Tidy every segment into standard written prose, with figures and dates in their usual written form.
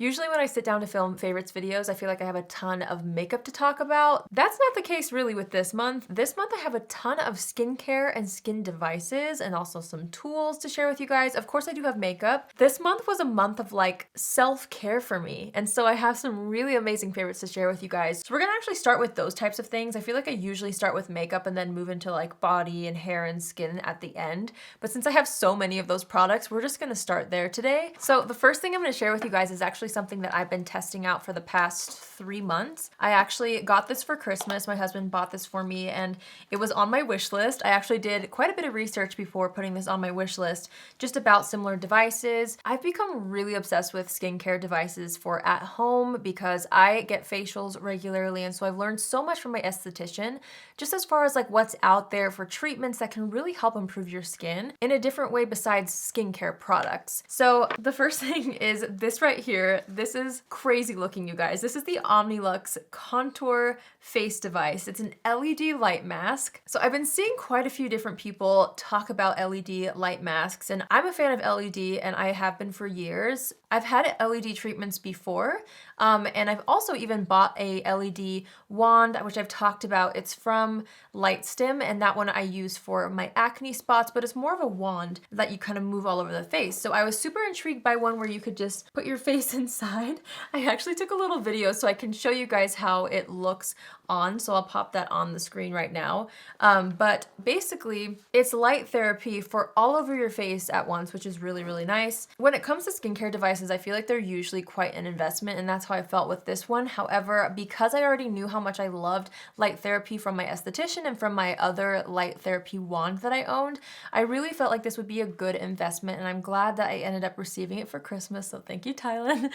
Usually when I sit down to film favorites videos, I feel like I have a ton of makeup to talk about. That's not the case really with this month. This month I have a ton of skincare and skin devices and also some tools to share with you guys. Of course I do have makeup. This month was a month of like self-care for me. And so I have some really amazing favorites to share with you guys. So we're gonna actually start with those types of things. I feel like I usually start with makeup and then move into like body and hair and skin at the end. But since I have so many of those products, we're just gonna start there today. So the first thing I'm gonna share with you guys is actually something that I've been testing out for the past 3 months. I actually got this for Christmas. My husband bought this for me and it was on my wish list. I actually did quite a bit of research before putting this on my wish list just about similar devices. I've become really obsessed with skincare devices for at home because I get facials regularly, and so I've learned so much from my esthetician just as far as like what's out there for treatments that can really help improve your skin in a different way besides skincare products. So the first thing is this right here. This is crazy looking, you guys. This is the Omnilux Contour Face Device. It's an LED light mask. So I've been seeing quite a few different people talk about LED light masks, and I'm a fan of LED and I have been for years. I've had LED treatments before, and I've also even bought a LED wand, which I've talked about. It's from Lightstim, and that one I use for my acne spots, but it's more of a wand that you kind of move all over the face. So I was super intrigued by one where you could just put your face inside. I actually took a little video so I can show you guys how it looks on, so I'll pop that on the screen right now. But basically, it's light therapy for all over your face at once, which is really, really nice. When it comes to skincare devices, I feel like they're usually quite an investment, and that's how I felt with this one. However, because I already knew how much I loved light therapy from my esthetician and from my other light therapy wand that I owned, I really felt like this would be a good investment, and I'm glad that I ended up receiving it for Christmas, so thank you, Thailand.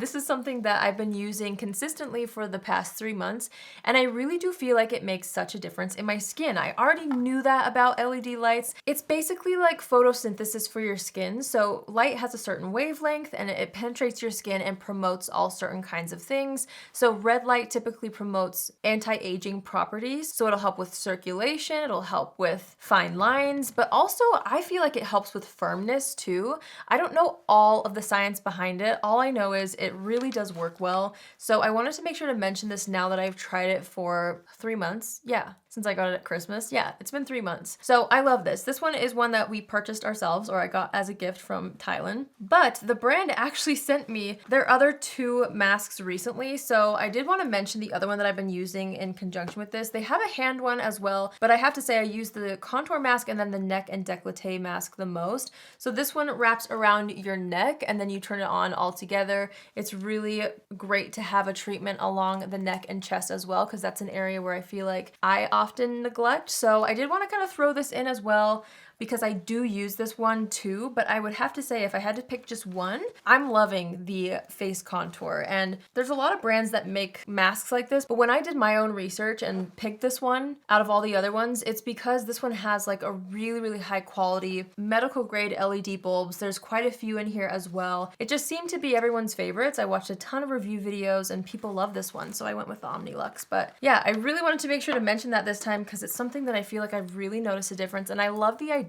This is something that I've been using consistently for the past 3 months, and I really do feel like it makes such a difference in my skin. I already knew that about LED lights. It's basically like photosynthesis for your skin. So light has a certain wavelength and it penetrates your skin and promotes all certain kinds of things. So red light typically promotes anti-aging properties. So it'll help with circulation, it'll help with fine lines, but also I feel like it helps with firmness too. I don't know all of the science behind it. All I know is it really does work well. So I wanted to make sure to mention this now that I've tried it for 3 months. Yeah, since I got it at Christmas. Yeah, it's been 3 months. So I love this. This one is one that we purchased ourselves, or I got as a gift from Thailand. But the brand actually sent me their other 2 masks recently. So I did want to mention the other one that I've been using in conjunction with this. They have a hand one as well, but I have to say I use the contour mask and then the neck and décolleté mask the most. So this one wraps around your neck and then you turn it on all together. It's really great to have a treatment along the neck and chest as well, because that's an area where I feel like I often neglect. So I did want to kind of throw this in as well, because I do use this one too, but I would have to say if I had to pick just one, I'm loving the face contour. And there's a lot of brands that make masks like this, but when I did my own research and picked this one out of all the other ones, it's because this one has like a really, really high quality medical grade LED bulbs. There's quite a few in here as well. It just seemed to be everyone's favorites. I watched a ton of review videos and people love this one, so I went with the Omnilux. But yeah, I really wanted to make sure to mention that this time because it's something that I feel like I've really noticed a difference, and I love the idea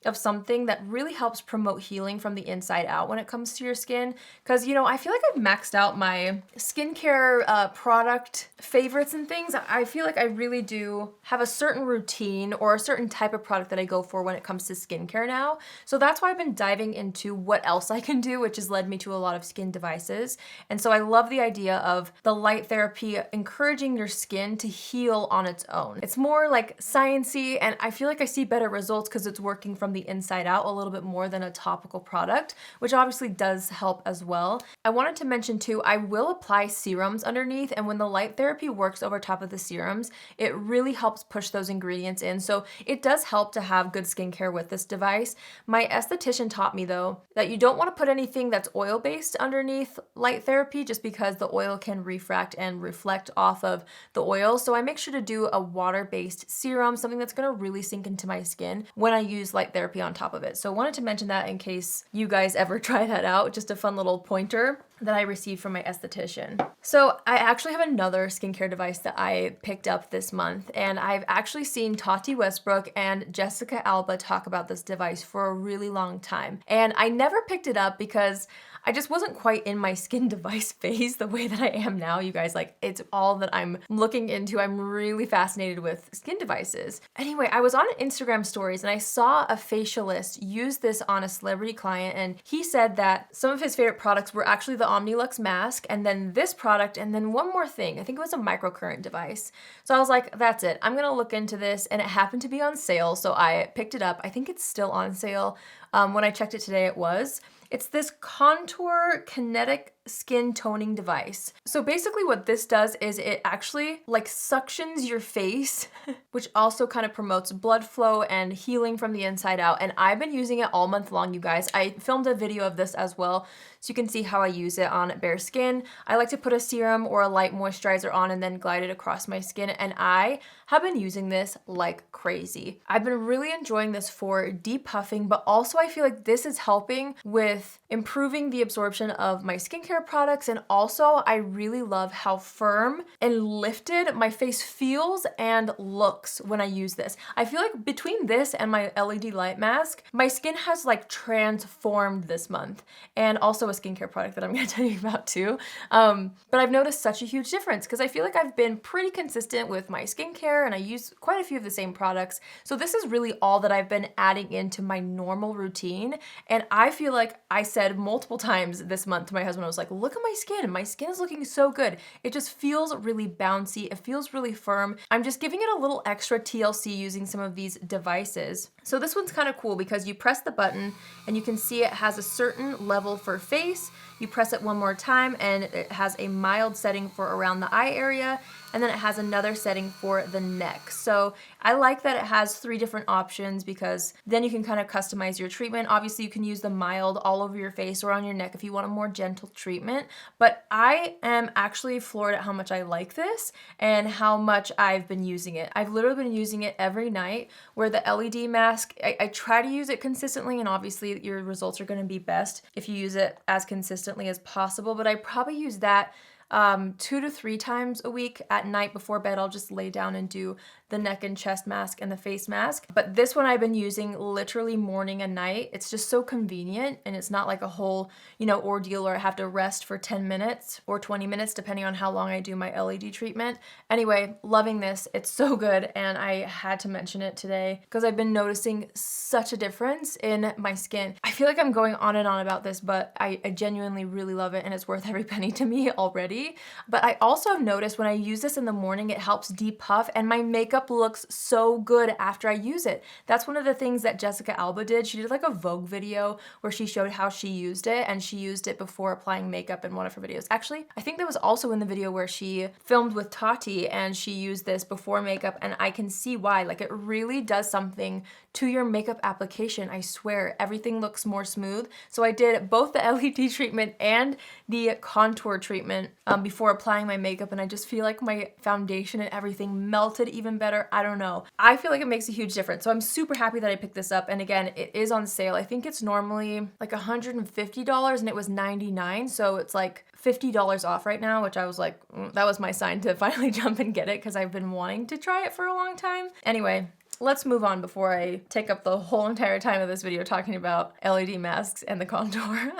of something that really helps promote healing from the inside out when it comes to your skin. Because, you know, I feel like I've maxed out my skincare product favorites and things. I feel like I really do have a certain routine or a certain type of product that I go for when it comes to skincare now. So that's why I've been diving into what else I can do, which has led me to a lot of skin devices. And so I love the idea of the light therapy encouraging your skin to heal on its own. It's more like sciencey, and I feel like I see better results because it's working from the inside out a little bit more than a topical product, which obviously does help as well. I wanted to mention too, I will apply serums underneath, and when the light therapy works over top of the serums, it really helps push those ingredients in. So it does help to have good skincare with this device. My esthetician taught me though that you don't want to put anything that's oil-based underneath light therapy just because the oil can refract and reflect off of the oil. So I make sure to do a water-based serum, something that's going to really sink into my skin when I use light therapy on top of it. So I wanted to mention that in case you guys ever try that out, just a fun little pointer. that I received from my esthetician. So I actually have another skincare device that I picked up this month, and I've actually seen Tati Westbrook and Jessica Alba talk about this device for a really long time. And I never picked it up because I just wasn't quite in my skin device phase the way that I am now, you guys. Like, it's all that I'm looking into. I'm really fascinated with skin devices. Anyway, I was on Instagram stories and I saw a facialist use this on a celebrity client, and he said that some of his favorite products were actually the Omnilux mask, and then this product, and then one more thing. I think it was a microcurrent device. So I was like, that's it. I'm gonna look into this, and it happened to be on sale, so I picked it up. I think it's still on sale. When I checked it today, it was. It's this Contour Kinetic skin toning device. So basically what this does is it actually like suctions your face, which also kind of promotes blood flow and healing from the inside out. And I've been using it all month long, you guys. I filmed a video of this as well, so you can see how I use it on bare skin. I like to put a serum or a light moisturizer on and then glide it across my skin. And I have been using this like crazy. I've been really enjoying this for depuffing, but also I feel like this is helping with improving the absorption of my skincare products, and also I really love how firm and lifted my face feels and looks when I use this. I feel like between this and my LED light mask, my skin has like transformed this month, and also a skincare product that I'm gonna tell you about too. But I've noticed such a huge difference because I feel like I've been pretty consistent with my skincare and I use quite a few of the same products. So this is really all that I've been adding into my normal routine, and I feel like I said multiple times this month to my husband, I was like, look at my skin. My skin is looking so good. It just feels really bouncy. It feels really firm. I'm just giving it a little extra TLC using some of these devices. So this one's kind of cool because you press the button and you can see it has a certain level for face. You press it one more time and it has a mild setting for around the eye area, and then it has another setting for the neck. So I like that it has 3 different options because then you can kind of customize your treatment. Obviously you can use the mild all over your face or on your neck if you want a more gentle treatment, but I am actually floored at how much I like this and how much I've been using it. I've literally been using it every night, where the LED mask, I try to use it consistently, and obviously your results are going to be best if you use it as consistently as possible, but I probably use that 2 to 3 times a week. At night before bed, I'll just lay down and do the neck and chest mask and the face mask. But this one I've been using literally morning and night. It's just so convenient, and it's not like a whole, ordeal where I have to rest for 10 minutes or 20 minutes, depending on how long I do my LED treatment. Anyway, loving this. It's so good, and I had to mention it today because I've been noticing such a difference in my skin. I feel like I'm going on and on about this, but I genuinely really love it, and it's worth every penny to me already. But I also have noticed when I use this in the morning, it helps depuff, and my makeup looks so good after I use it. That's one of the things that Jessica Alba did. She did like a Vogue video where she showed how she used it, and she used it before applying makeup in one of her videos. Actually, I think that was also in the video where she filmed with Tati and she used this before makeup, and I can see why. Like, it really does something to your makeup application. I swear, everything looks more smooth. So I did both the LED treatment and the contour treatment before applying my makeup, and I just feel like my foundation and everything melted even better. I don't know. I feel like it makes a huge difference. So I'm super happy that I picked this up, and again, it is on sale. I think it's normally like $150 and it was $99, so it's like $50 off right now, which I was like, that was my sign to finally jump and get it because I've been wanting to try it for a long time. Anyway, let's move on before I take up the whole entire time of this video talking about LED masks and the contour.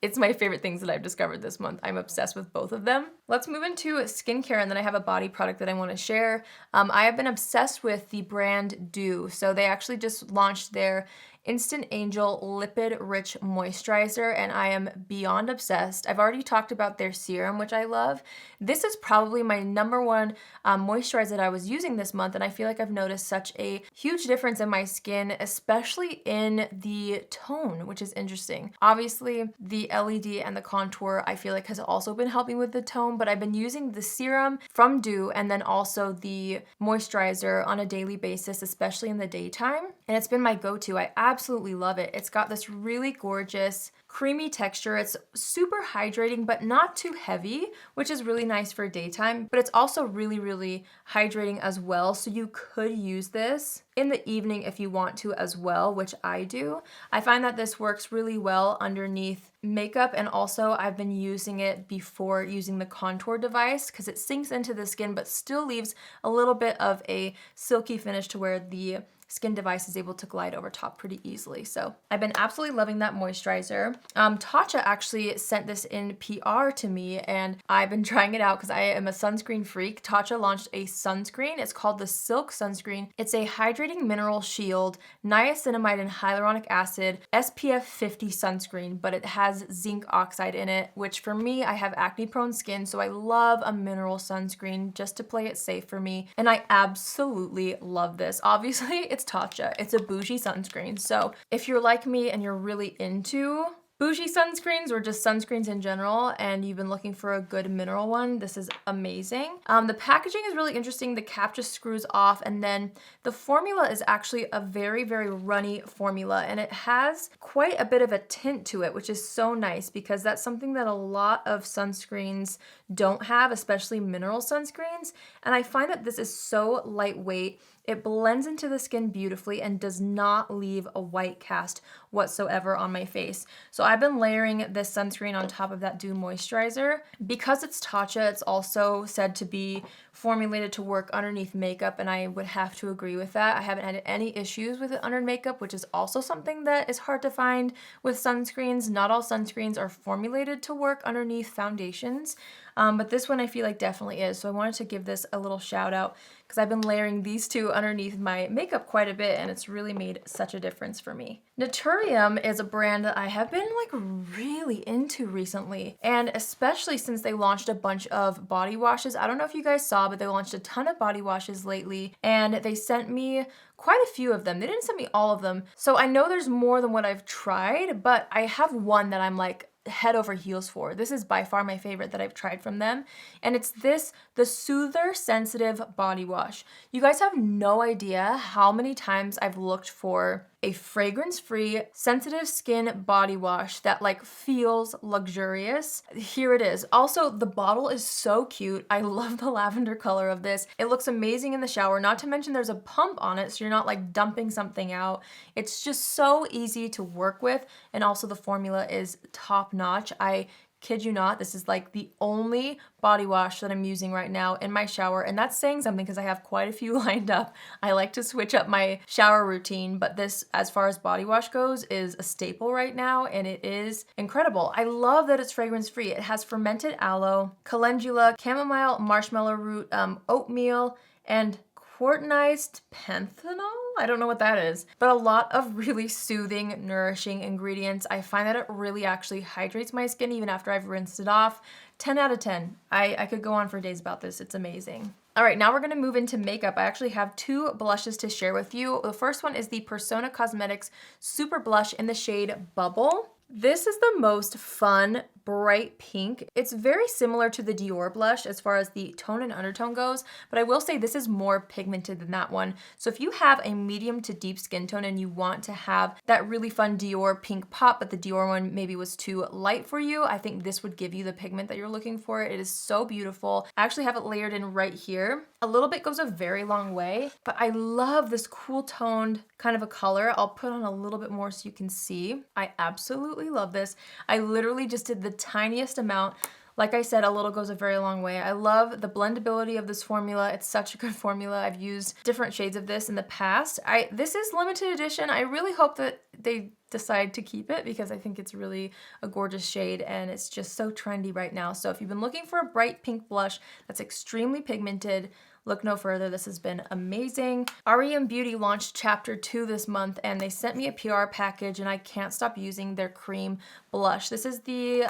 It's my favorite things that I've discovered this month. I'm obsessed with both of them. Let's move into skincare, and then I have a body product that I want to share. I have been obsessed with the brand Dew. So they actually just launched their Instant Angel Lipid Rich Moisturizer, and I am beyond obsessed. I've already talked about their serum, which I love. This is probably my #1 moisturizer that I was using this month, and I feel like I've noticed such a huge difference in my skin, especially in the tone, which is interesting. Obviously, the LED and the contour I feel like has also been helping with the tone, but I've been using the serum from Dew and then also the moisturizer on a daily basis, especially in the daytime, and it's been my go-to. I absolutely love it. It's got this really gorgeous creamy texture. It's super hydrating, but not too heavy, which is really nice for daytime, but it's also really, really hydrating as well. So you could use this in the evening if you want to as well, which I do. I find that this works really well underneath makeup, and also I've been using it before using the contour device because it sinks into the skin but still leaves a little bit of a silky finish to where the skin device is able to glide over top pretty easily. So I've been absolutely loving that moisturizer. Tatcha actually sent this in PR to me, and I've been trying it out because I am a sunscreen freak. Tatcha launched a sunscreen. It's called the Silk Sunscreen. It's a hydrating mineral shield, niacinamide and hyaluronic acid, SPF 50 sunscreen, but it has zinc oxide in it, which for me, I have acne prone skin, so I love a mineral sunscreen just to play it safe for me. And I absolutely love this. Obviously, it's Tatcha. It's a bougie sunscreen. So if you're like me and you're really into bougie sunscreens or just sunscreens in general and you've been looking for a good mineral one, this is amazing. The packaging is really interesting. The cap just screws off, and then the formula is actually a very, very runny formula, and it has quite a bit of a tint to it, which is so nice because that's something that a lot of sunscreens don't have, especially mineral sunscreens. And I find that this is so lightweight. It blends into the skin beautifully and does not leave a white cast whatsoever on my face. So I've been layering this sunscreen on top of that dew moisturizer. Because it's Tatcha, it's also said to be formulated to work underneath makeup, and I would have to agree with that. I haven't had any issues with it under makeup, which is also something that is hard to find with sunscreens. Not all sunscreens are formulated to work underneath foundations, but this one I feel like definitely is. So I wanted to give this a little shout out because I've been layering these two underneath my makeup quite a bit, and it's really made such a difference for me. Naturium is a brand that I have been like really into recently, and especially since they launched a bunch of body washes. I don't know if you guys saw, but they launched a ton of body washes lately, and they sent me quite a few of them. They didn't send me all of them, so I know there's more than what I've tried, but I have one that I'm like head over heels for. This is by far my favorite that I've tried from them, and it's the Soother Sensitive Body Wash. You guys have no idea how many times I've looked for a fragrance-free sensitive skin body wash that like feels luxurious. Here it is. Also, the bottle is so cute. I love the lavender color of this. It looks amazing in the shower, not to mention there's a pump on it, so you're not like dumping something out. It's just so easy to work with, and also the formula is top notch. I kid you not, this is like the only body wash that I'm using right now in my shower, and that's saying something because I have quite a few lined up. I like to switch up my shower routine, but this, as far as body wash goes, is a staple right now, and it is incredible. I love that it's fragrance free. It has fermented aloe, calendula, chamomile, marshmallow root, oatmeal, and quartonized panthenol? I don't know what that is, but a lot of really soothing, nourishing ingredients. I find that it really actually hydrates my skin even after I've rinsed it off. 10 out of 10. I could go on for days about this. It's amazing. All right, now we're gonna move into makeup. I actually have two blushes to share with you. The first one is the Persona Cosmetics Super Blush in the shade Bubble. This is the most fun, bright pink. It's very similar to the Dior blush as far as the tone and undertone goes, but I will say this is more pigmented than that one. So if you have a medium to deep skin tone and you want to have that really fun Dior pink pop, but the Dior one maybe was too light for you, I think this would give you the pigment that you're looking for. It is so beautiful. I actually have it layered in right here. A little bit goes a very long way, but I love this cool toned kind of a color. I'll put on a little bit more so you can see. I absolutely love this. I literally just did the tiniest amount. Like I said, a little goes a very long way. I love the blendability of this formula. It's such a good formula. I've used different shades of this in the past. This is limited edition. I really hope that they decide to keep it because I think it's really a gorgeous shade and it's just so trendy right now. So if you've been looking for a bright pink blush that's extremely pigmented, look no further. This has been amazing. REM Beauty launched Chapter 2 this month, and they sent me a PR package, and I can't stop using their cream blush. This is the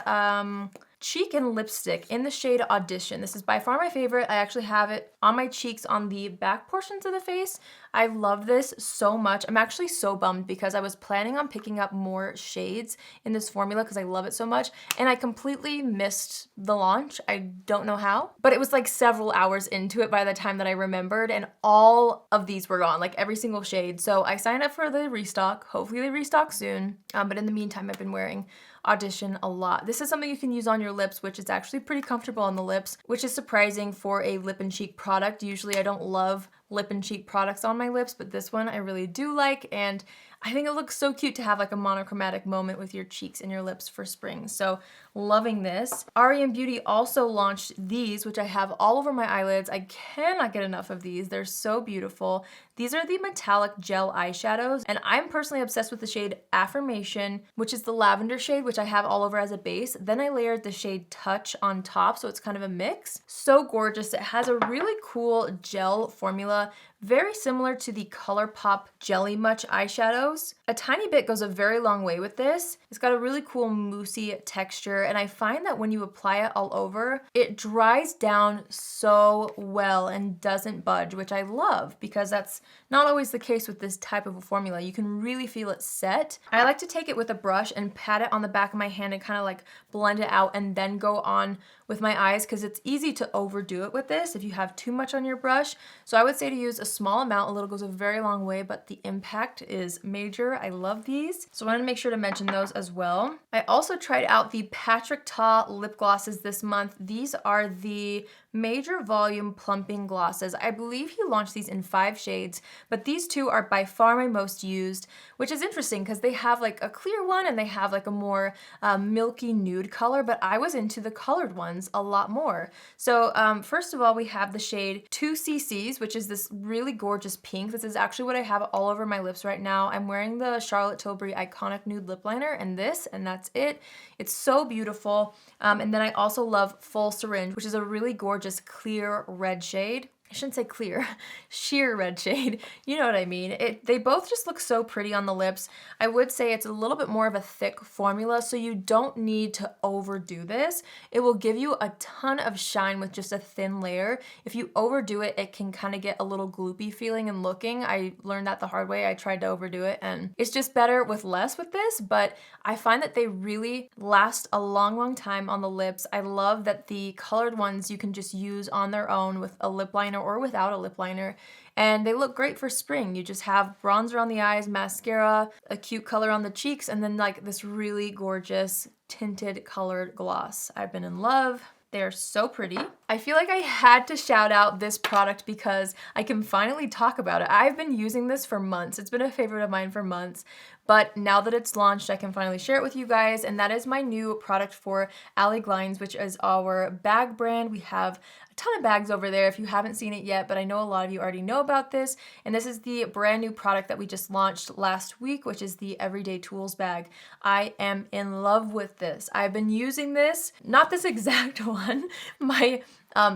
cheek and lipstick in the shade Audition. This is by far my favorite. I actually have it on my cheeks on the back portions of the face. I love this so much. I'm actually so bummed because I was planning on picking up more shades in this formula because I love it so much, and I completely missed the launch. I don't know how, but it was like several hours into it by the time that I remembered, and all of these were gone, like every single shade. So I signed up for the restock. Hopefully they restock soon. But in the meantime, I've been wearing Audition a lot. This is something you can use on your lips, which is actually pretty comfortable on the lips, which is surprising for a lip and cheek product. Usually I don't love lip and cheek products on my lips, but this one I really do like, and I think it looks so cute to have like a monochromatic moment with your cheeks and your lips for spring. So loving this. Ariane Beauty also launched these, which I have all over my eyelids. I cannot get enough of these. They're so beautiful. These are the metallic gel eyeshadows, and I'm personally obsessed with the shade Affirmation, which is the lavender shade, which I have all over as a base. Then I layered the shade Touch on top, so it's kind of a mix. So gorgeous. It has a really cool gel formula, very similar to the ColourPop Jelly Much eyeshadows. A tiny bit goes a very long way with this. It's got a really cool moussey texture, and I find that when you apply it all over, it dries down so well and doesn't budge, which I love because that's not always the case with this type of a formula. You can really feel it set. I like to take it with a brush and pat it on the back of my hand and kind of like blend it out and then go on with my eyes because it's easy to overdo it with this if you have too much on your brush. So I would say to use a small amount. A little goes a very long way, but the impact is major. I love these. So I wanted to make sure to mention those as well. I also tried out the Patrick Ta lip glosses this month. These are the Major Volume Plumping Glosses. I believe he launched these in 5 shades, but these two are by far my most used, which is interesting because they have like a clear one and they have like a more milky nude color, but I was into the colored ones a lot more. So first of all, we have the shade 2CCs, which is this really gorgeous pink. This is actually what I have all over my lips right now. I'm wearing the Charlotte Tilbury Iconic Nude Lip Liner and this, and that's it. It's so beautiful. And then I also love Full Syringe, which is a really gorgeous clear red shade. I shouldn't say clear, sheer red shade. You know what I mean. They both just look so pretty on the lips. I would say it's a little bit more of a thick formula, so you don't need to overdo this. It will give you a ton of shine with just a thin layer. If you overdo it, it can kind of get a little gloopy feeling and looking. I learned that the hard way. I tried to overdo it, and it's just better with less with this, but I find that they really last a long, long time on the lips. I love that the colored ones you can just use on their own with a lip liner or without a lip liner, and they look great for spring. You just have bronzer on the eyes, mascara, a cute color on the cheeks, and then like this really gorgeous tinted colored gloss. I've been in love. They're so pretty. I feel like I had to shout out this product because I can finally talk about it. I've been using this for months. It's been a favorite of mine for months, but now that it's launched, I can finally share it with you guys, and that is my new product for Allie Glines, which is our bag brand. We have a ton of bags over there if you haven't seen it yet, but I know a lot of you already know about this, and this is the brand new product that we just launched last week, which is the Everyday Tools bag. I am in love with this. I've been using this, not this exact one. My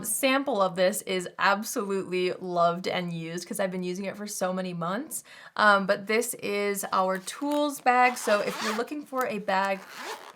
sample of this is absolutely loved and used because I've been using it for so many months. But this is our tools bag. So if you're looking for a bag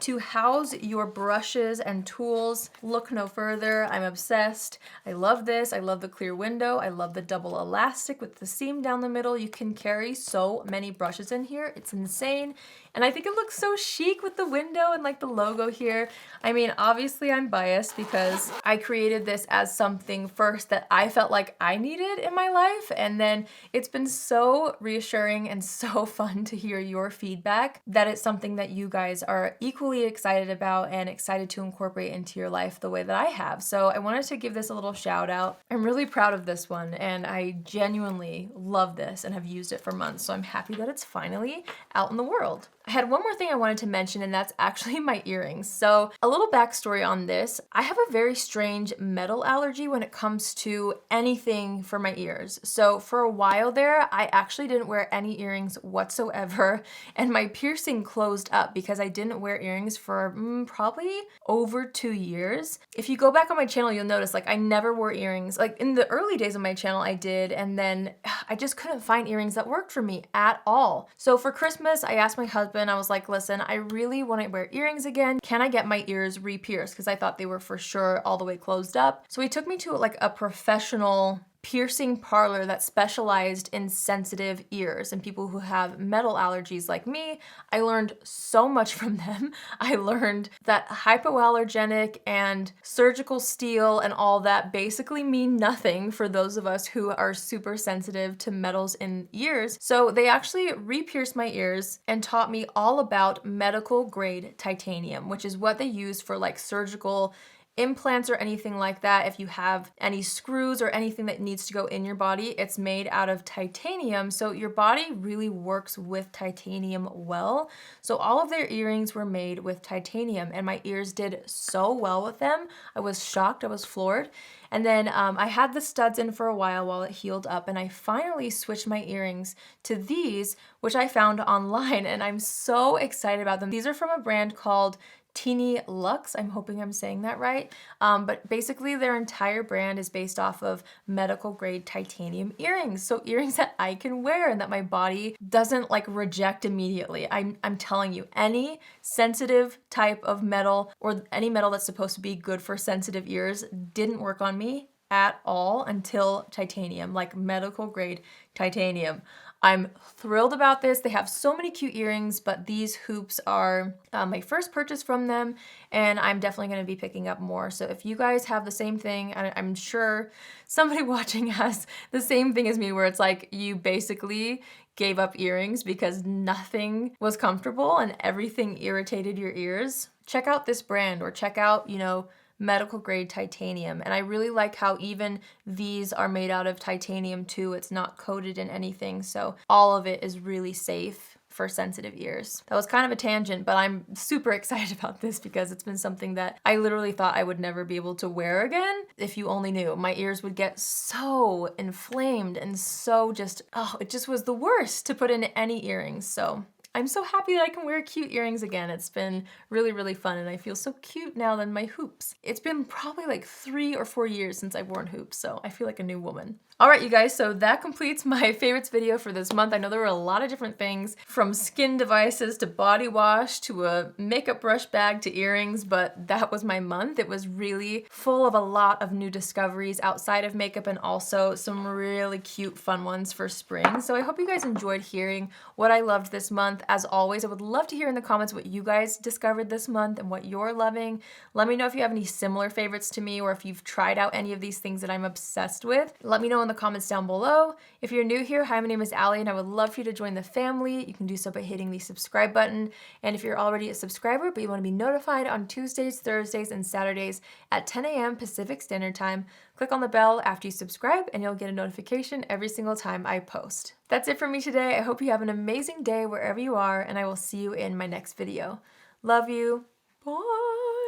to house your brushes and tools, look no further. I'm obsessed. I love this. I love the clear window. I love the double elastic with the seam down the middle. You can carry so many brushes in here. It's insane. And I think it looks so chic with the window and like the logo here. I mean, obviously I'm biased because I created this as something first that I felt like I needed in my life. And then it's been so reassuring and so fun to hear your feedback that it's something that you guys are equally excited about and excited to incorporate into your life the way that I have. So I wanted to give this a little shout out. I'm really proud of this one, and I genuinely love this and have used it for months. So I'm happy that it's finally out in the world. I had one more thing I wanted to mention, and that's actually my earrings. So a little backstory on this. I have a very strange metal allergy when it comes to anything for my ears. So for a while there, I actually didn't wear any earrings whatsoever, and my piercing closed up because I didn't wear earrings for probably over 2 years. If you go back on my channel, you'll notice like I never wore earrings. Like in the early days of my channel, I did, and then I just couldn't find earrings that worked for me at all. So for Christmas, I asked my husband husband. I was like, listen, I really want to wear earrings again. Can I get my ears re-pierced? Because I thought they were for sure all the way closed up. So he took me to like a professional piercing parlor that specialized in sensitive ears and people who have metal allergies like me. I learned so much from them. I learned that hypoallergenic and surgical steel and all that basically mean nothing for those of us who are super sensitive to metals in ears. So they actually re-pierced my ears and taught me all about medical grade titanium, which is what they use for like surgical implants or anything like that. If you have any screws or anything that needs to go in your body, it's made out of titanium. So your body really works with titanium well. So all of their earrings were made with titanium and my ears did so well with them. I was shocked, I was floored. And then I had the studs in for a while it healed up, and I finally switched my earrings to these, which I found online, and I'm so excited about them. These are from a brand called Omnilux. I'm hoping I'm saying that right. But basically their entire brand is based off of medical grade titanium earrings. So earrings that I can wear and that my body doesn't like reject immediately. I'm telling you, any sensitive type of metal or any metal that's supposed to be good for sensitive ears didn't work on me at all until titanium, like medical grade titanium. I'm thrilled about this. They have so many cute earrings, but these hoops are my first purchase from them, and I'm definitely going to be picking up more. So if you guys have the same thing, and I'm sure somebody watching has the same thing as me, where it's like you basically gave up earrings because nothing was comfortable and everything irritated your ears, check out this brand or check out, you know, medical grade titanium. And I really like how even these are made out of titanium too. It's not coated in anything. So all of it is really safe for sensitive ears. That was kind of a tangent, but I'm super excited about this because it's been something that I literally thought I would never be able to wear again. If you only knew, my ears would get so inflamed and so just, oh, it just was the worst to put in any earrings. So I'm so happy that I can wear cute earrings again. It's been really, really fun, and I feel so cute now than my hoops. It's been probably like 3 or 4 years since I've worn hoops, so I feel like a new woman. All right, you guys, so that completes my favorites video for this month. I know there were a lot of different things, from skin devices to body wash to a makeup brush bag to earrings, but that was my month. It was really full of a lot of new discoveries outside of makeup and also some really cute fun ones for spring. So I hope you guys enjoyed hearing what I loved this month. As always, I would love to hear in the comments what you guys discovered this month and what you're loving. Let me know if you have any similar favorites to me or if you've tried out any of these things that I'm obsessed with. Let me know in the comments down below. If you're new here, hi, my name is Allie and I would love for you to join the family. You can do so by hitting the subscribe button. And if you're already a subscriber but you want to be notified on Tuesdays, Thursdays, and Saturdays at 10 a.m. Pacific Standard Time, click on the bell after you subscribe and you'll get a notification every single time I post. That's it for me today. I hope you have an amazing day wherever you are, and I will see you in my next video. Love you. Bye.